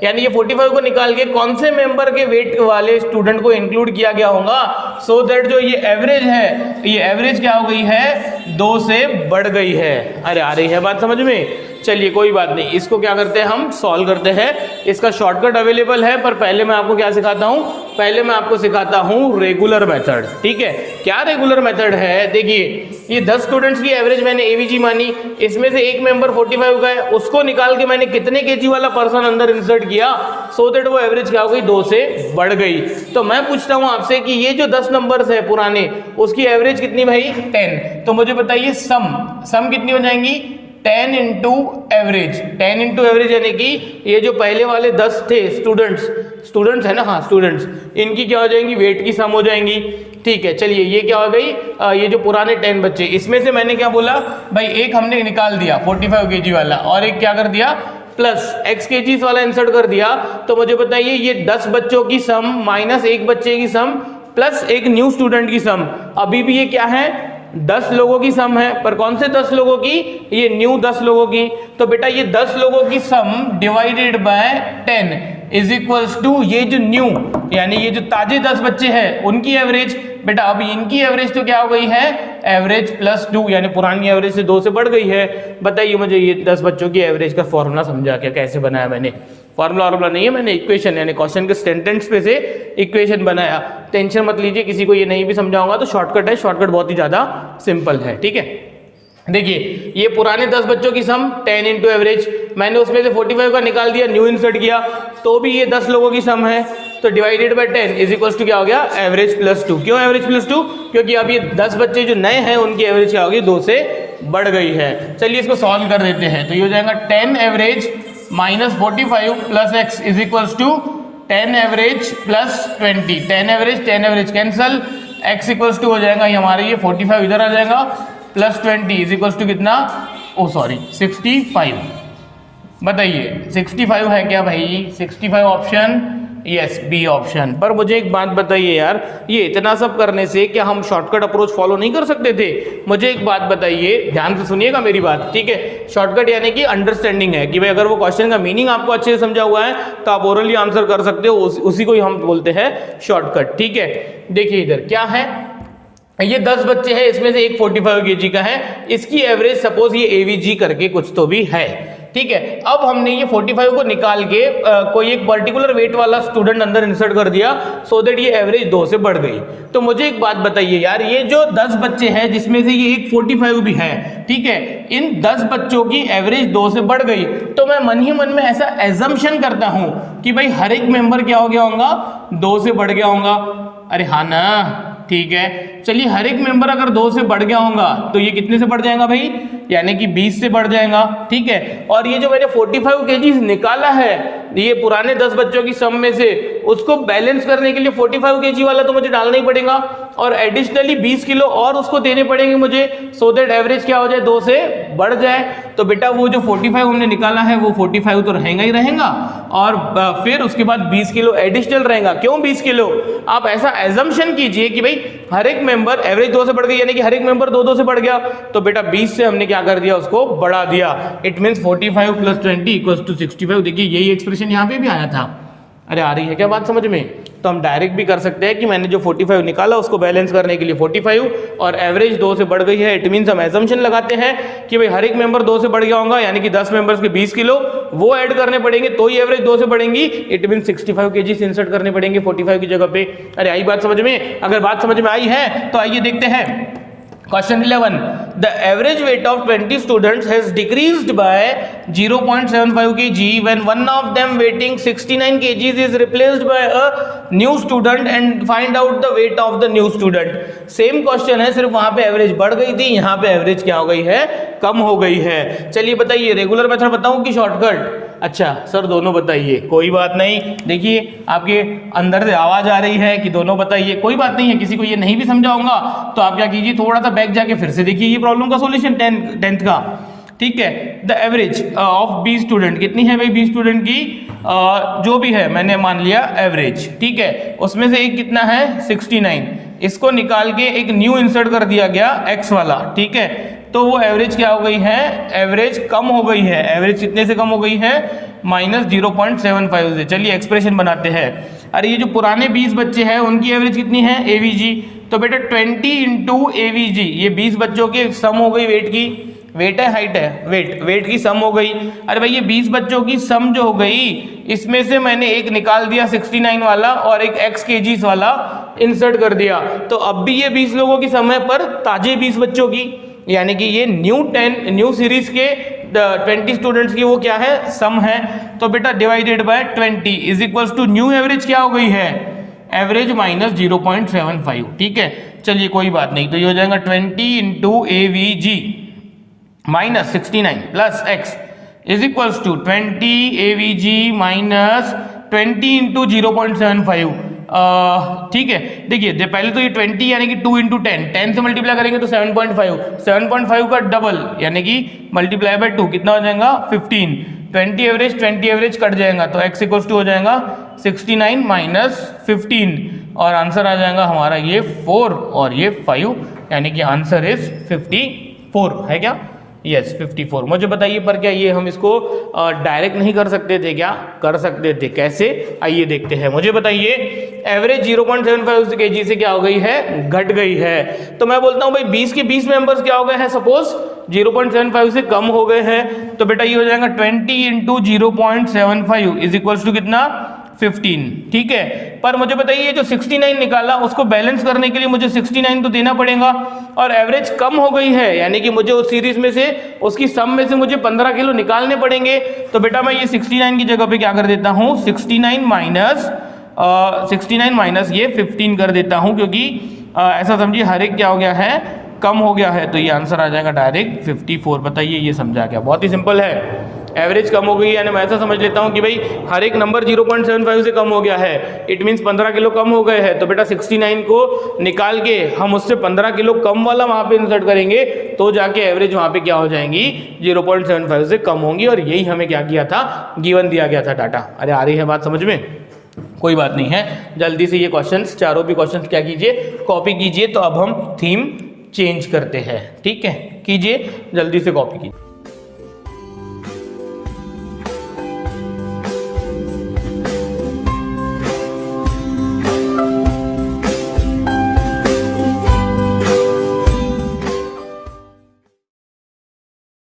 यानी ये 45 को निकाल के कौन से मेंबर के वेट वाले स्टूडेंट को इंक्लूड किया गया होगा, सो दैट जो ये एवरेज है, ये एवरेज क्या हो गई है, 2 से बढ़ गई है। अरे आ रही है बात समझ में। चलिए कोई बात नहीं, इसको क्या करते हैं, हम सॉल्व करते हैं। इसका शॉर्टकट अवेलेबल है, पर पहले मैं आपको क्या सिखाता हूं, पहले मैं आपको सिखाता हूं रेगुलर मेथड, ठीक है। क्या रेगुलर मेथड है, देखिए ये 10 स्टूडेंट्स की एवरेज मैंने एवीजी मानी, इसमें से एक मेंबर 45 का है, उसको निकाल के मैंने कितने केजी वाला पर्सन अंदर इंसर्ट किया, सो दैट वो एवरेज क्या हो गई, 2 से बढ़ गई। तो मैं पूछता हूं आपसे कि ये जो 10 नंबर्स है पुराने, उसकी एवरेज कितनी भाई, 10। तो मुझे बताइए सम कितनी हो जाएंगी, 10 इंटू एवरेज, 10 इंटू एवरेज, यानी कि ये जो पहले वाले 10 थे स्टूडेंट्स है ना, हाँ स्टूडेंट्स, इनकी क्या हो जाएंगी, वेट की सम हो जाएंगी, ठीक है। चलिए ये क्या हो गई, ये जो पुराने 10 बच्चे, इसमें से मैंने क्या बोला भाई, एक हमने निकाल दिया 45 kg वाला और एक क्या कर दिया, प्लस x kgs वाला इंसर्ट कर दिया। तो मुझे बताइए ये 10 बच्चों की सम माइनस एक बच्चे की सम प्लस एक न्यू स्टूडेंट की सम, अभी भी ये क्या है, 10 लोगों की सम है, पर कौन से 10 लोगों की, ये न्यू 10 लोगों की। तो बेटा ये 10 लोगों की sum divided by 10 is equals to ये जो न्यू, यानी ये जो ताजे 10 बच्चे हैं उनकी एवरेज। बेटा अभी इनकी एवरेज तो क्या हो गई है, एवरेज प्लस 2, यानी पुरानी एवरेज से 2 से बढ़ गई है। बताइए मुझे ये 10 बच्चों की एवरेज का फॉर्मूला समझा क्या, कैसे बनाया मैंने, फॉर्मूला नहीं है, मैंने इक्वेशन यानी क्वेश्चन के सेंटेंस पे से इक्वेशन बनाया। टेंशन मत लीजिए, किसी को ये नहीं भी समझाऊंगा तो शॉर्टकट है, शॉर्टकट बहुत ही ज़्यादा सिंपल है, ठीक है। देखिए ये पुराने 10 बच्चों की सम 10 इंटू एवरेज, मैंने उसमें से 45 का निकाल दिया, न्यू इंसर्ट किया, तो भी ये 10 लोगों की सम है, तो divided by 10 is equals to क्या हो गया, एवरेज प्लस 2। क्यों एवरेज प्लस 2, क्योंकि अब ये 10 बच्चे जो नए हैं उनकी एवरेज क्या होगी, 2 से बढ़ गई है। चलिए इसको सॉल्व कर देते हैं, तो ये हो जाएगा 10 average minus 45 plus x is equals to 10 average plus 20, 10 average cancel, x equals to हो जाएगा ये हमारे, ये 45 इधर आ जाएगा, प्लस 20 इज इक्वल्स टू कितना, ओ सॉरी 65, बताइए 65 है क्या भाई? 65 ऑप्शन, यस बी ऑप्शन। पर मुझे एक बात बताइए यार, ये इतना सब करने से क्या हम शॉर्टकट अप्रोच फॉलो नहीं कर सकते थे? मुझे एक बात बताइए, ध्यान से सुनिएगा मेरी बात, ठीक है। शॉर्टकट यानी कि अंडरस्टैंडिंग है कि भाई अगर वो क्वेश्चन का मीनिंग आपको अच्छे से समझा हुआ है तो आप ओरली आंसर कर सकते हो, उसी को ही हम बोलते हैं शॉर्टकट, ठीक है। देखिए इधर क्या है, ये 10 बच्चे हैं, इसमें से एक 45 kg का है, इसकी एवरेज सपोज ये एवीजी करके कुछ तो भी है, ठीक है। अब हमने ये 45 को निकाल के कोई एक पर्टिकुलर वेट वाला स्टूडेंट अंदर इंसर्ट कर दिया सो दैट ये एवरेज 2 से बढ़ गई। तो मुझे एक बात बताइए यार, ये जो 10 बच्चे हैं जिसमें से ये एक 45 भी है, ठीक है, इन 10 बच्चों की एवरेज 2 से बढ़ गई, तो मैं मन ही मन में ऐसा एजम्पशन करता हूं कि भाई हर एक मेंबर क्या हो गया होगा, 2 से बढ़ गया होगा। अरे हाँ ना, ठीक है। चलिए हर एक मेंबर अगर 2 से बढ़ गया होगा तो ये कितने से बढ़ जाएगा भाई, यानी कि 20 से बढ़ जाएगा, ठीक है। और ये जो मैंने 45 kg निकाला है ये पुराने 10 बच्चों की सम में से, उसको बैलेंस करने के लिए 45 kg वाला तो मुझे डालना ही पड़ेगा और एडिशनली 20 किलो और उसको देने पड़ेंगे मुझे, सो दैट एवरेज क्या हो जाए, 2 से बढ़ जाए। तो बेटा वो जो 45 हमने निकाला है वो 45 तो रहेगा ही रहेगा, और फिर उसके बाद 20 किलो एडिशनल रहेगा। क्यों 20 किलो? आप ऐसा एजम्पशन कीजिए कि भाई हर एक मेंबर एवरेज 2 से बढ़ गई, यानी कि हर एक मेंबर 2-2 से बढ़ गया, तो बेटा 20 से हमने क्या कर दिया, उसको बढ़ा दिया। It means 45 + 20 = 65। देखिए यही एक्सप्रेशन यहाँ पे भी आया था। अरे आ रही है क्या बात समझ में? तो हम डायरेक्ट भी कर सकते हैं कि मैंने जो 45 निकाला उसको बैलेंस करने के लिए 45 और एवरेज 2 से बढ़ गई है। इट मींस हम एजम्पशन लगाते हैं कि भाई हर एक मेंबर 2 से बढ़ गया होगा, यानी कि 10 मेंबर्स के 20 किलो वो ऐड करने पड़ेंगे तो ही एवरेज 2 से बढ़ेंगी। इट मींस 65 kg इंसर्ट करने पड़ेंगे 45 की जगह पे। अरे आई बात समझ में? अगर बात समझ में आई है तो आइए देखते हैं question 11। The average weight of 20 students has decreased by 0.75 kg when one of them weighing 69 kg is replaced by a new student and find out the weight of the new student। Same question है, सिर्फ वहां पे एवरेज बढ़ गई थी, यहाँ पे एवरेज क्या हो गई है, कम हो गई है। चलिए बताइए रेगुलर मेथड बताऊं कि शॉर्टकट? अच्छा सर दोनों बताइए, कोई बात नहीं। देखिए आपके अंदर से आवाज आ रही है कि दोनों बताइए, कोई बात नहीं है। किसी को ये नहीं भी समझाऊंगा तो आप क्या कीजिए, थोड़ा सा बैक जाके फिर से देखिए ये प्रॉब्लम का सॉल्यूशन 10th का, ठीक है। द एवरेज ऑफ 20 स्टूडेंट, कितनी है भाई 20 स्टूडेंट की, जो भी है मैंने मान लिया एवरेज, ठीक है। उसमें से एक कितना है 69, इसको निकाल के एक न्यू इंसर्ट कर दिया गया x वाला, ठीक है। तो वो एवरेज क्या हो गई है, एवरेज कम हो गई है। एवरेज कितने से कम हो गई है, -0.75 से। चलिए एक्सप्रेशन बनाते हैं। अरे ये जो पुराने 20 बच्चे हैं उनकी एवरेज कितनी है, एवीजी, तो बेटा 20 × एवीजी, ये 20 बच्चों के सम हो गई वेट की, वेट है हाइट है, वेट की सम हो गई। अरे भाई ये 20 बच्चों की सम जो हो गई, इसमें से मैंने एक निकाल दिया 69 वाला और एक x kgs वाला इंसर्ट कर दिया, तो अब भी ये 20 लोगों की सम है पर ताजे 20 बच्चों की, यानी कि ये न्यू सीरीज के 20 स्टूडेंट्स की वो क्या है, सम है। तो बेटा डिवाइडेड बाय 20 = न्यू एवरेज क्या हो गई है, एवरेज -0.75, ठीक है। चलिए कोई बात नहीं, तो ये हो जाएगा 20 × AVG -69 + x = 20 AVG - 20 × 0.75, ठीक है। देखिए पहले तो ये 20 यानी कि 2 × 10 से मल्टीप्लाई करेंगे तो 7.5 का डबल यानी कि मल्टीप्लाई बाय 2 कितना हो जाएगा 15। 20 एवरेज कट जाएगा तो x = हो जाएगा 69 - 15 और आंसर आ जाएगा हमारा ये 4 और ये 5, यानी कि आंसर इज 54 है क्या, यस 54। मुझे बताइए पर क्या ये हम इसको डायरेक्ट नहीं कर सकते थे क्या, कर सकते थे, कैसे आइए देखते हैं। मुझे बताइए एवरेज 0.75 kg से क्या हो गई है, घट गई है। तो मैं बोलता हूँ भाई 20 के 20 मेंबर्स क्या हो गए हैं, सपोज 0.75 से कम हो गए हैं, तो बेटा ये हो जाएगा 20 × 0.75 = कितना 15, ठीक है। पर मुझे बताइए जो 69 निकाला उसको बैलेंस करने के लिए मुझे 69 तो देना पड़ेगा और एवरेज कम हो गई है, यानी कि मुझे उस सीरीज में से उसकी सम में से मुझे 15 किलो निकालने पड़ेंगे। तो बेटा मैं ये 69 की जगह पे क्या कर देता हूँ, 69 माइनस ये 15 कर देता हूँ, क्योंकि ऐसा समझिए हर एक क्या हो गया है, कम हो गया है, तो ये आंसर आ जाएगा डायरेक्ट 54। बताइए ये समझा क्या, बहुत ही सिंपल है। एवरेज कम हो गई है, यानी मैं ऐसा समझ लेता हूँ कि भाई हर एक नंबर 0.75 से कम हो गया है, इट मीन्स 15 किलो कम हो गए हैं। तो बेटा 69 को निकाल के हम उससे 15 किलो कम वाला वहाँ पे इंसर्ट करेंगे तो जाके एवरेज वहाँ पे क्या हो जाएंगी 0.75 से कम होंगी, और यही हमें क्या किया था, गिवन दिया गया था डाटा। अरे आ रही है बात समझ में? कोई बात नहीं है, जल्दी से ये क्वेश्चंस, चारों भी क्वेश्चंस क्या कीजिए, कॉपी कीजिए। तो अब हम थीम चेंज करते हैं, ठीक है, कीजिए जल्दी से कॉपी कीजिए।